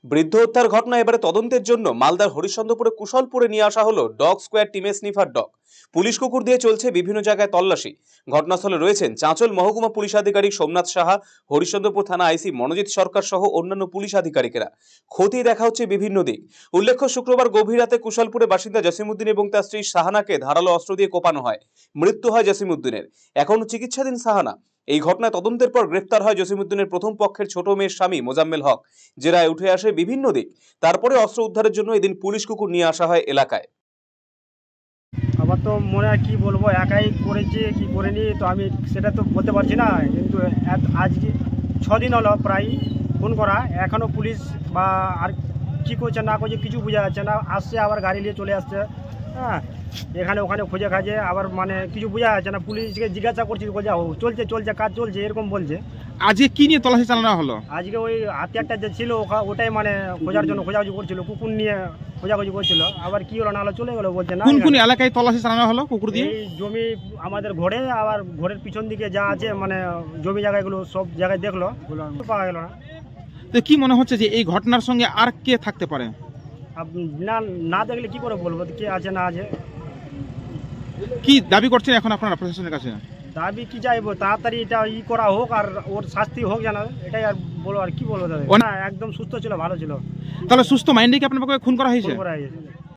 বৃদ্ধ হত্যার ঘটনা এবারে তদন্তের জন্য মালদার হরিশ্চন্দ্রপুরে কুশলপুরে নিয়ে আসা হলো ডগ স্কোয়াড টিমের স্নিফার ডগ। পুলিশ কুকুর দিয়ে চলছে বিভিন্ন জায়গায় তল্লাশি। ঘটনাস্থলে রয়েছেন চাঁচল মহকুমা পুলিশ আধিকারিক সোমনাথ সাহা, হরিশ্চন্দ্রপুর থানা আইসি মনোজিৎ সরকার সহ অন্যান্য পুলিশ আধিকারিকেরা। খতিয়ে দেখা হচ্ছে বিভিন্ন দিক। উল্লেখ্য, শুক্রবার গভীর রাতে কুশলপুরে বাসিন্দা জসিমউদ্দিন এবং তার স্ত্রী সাহানাকে ধারালো অস্ত্র দিয়ে কোপানো হয়। মৃত্যু হয় জসিমউদ্দিনের। এখনও চিকিৎসাধীন সাহানা। এই ঘটনায় তদন্তের পর গ্রেফতার হয় জসিমউদ্দিনের প্রথম পক্ষের ছোট মেয়ের স্বামী মোজাম্মেল হক। জেরায় উঠে আসে বিভিন্ন দিক। তারপরে অস্ত্র উদ্ধারের জন্য এদিন পুলিশ কুকুর নিয়ে আসা হয় এলাকায়। আবার তো মনে হয় কি বলবো, একাই করেছি কি করিনি তো আমি সেটা তো বলতে পারছি না, কিন্তু আজ 6 দিন হলো প্রায় ফোন করা, এখনও পুলিশ বা আর কী করছে না করছে কিছু বোঝা যাচ্ছে না। আসছে আবার গাড়ি নিয়ে চলে আসছে, হ্যাঁ, এখানে ওখানে খোঁজে খাজে আবার মানে কিছু বোঝা যাচ্ছে না। পুলিশকে জিজ্ঞাসা করছি, চলছে চলছে কাজ চলছে এরকম বলছে। আজকে কি নিয়ে তল্লাশি চালানো হলো? আজকে ওই হাতিয়ারটা যে ছিল ওটাই মানে খোঁজার জন্য খোঁজাখুঁজি করছিল, কুকুর নিয়ে খোঁজাখুঁজি করছিল। আবার কি হলো না হলো চলে গেলো বলছে না। কোন কোন এলাকায় তল্লাশি চালানো হলো কুকুর দিয়ে? এই জমি আমাদের ঘরে, আবার ঘরের পিছন দিকে যা আছে মানে জমি জায়গাগুলো সব জায়গায় দেখলো, পাওয়া গেল না। তো কি মনে হচ্ছে যে এই ঘটনার সঙ্গে আর কে থাকতে পারে? না না দেখলে কি করে বলবো কে আছে না আছে। কি দাবি করছেন এখন আপনারা প্রশাসনের কাছে? দাবি কি চাইবো, তাড়াতাড়ি এটা করা হোক আর ওর শাস্তি হোক জানা, এটাই আর বলো। আর কি বলবো দাদা, একদম সুস্থ ছিল, ভালো ছিল। তাহলে সুস্থ মাইন্ডে কি আপনার খুন করা হয়েছে? করা হয়েছে।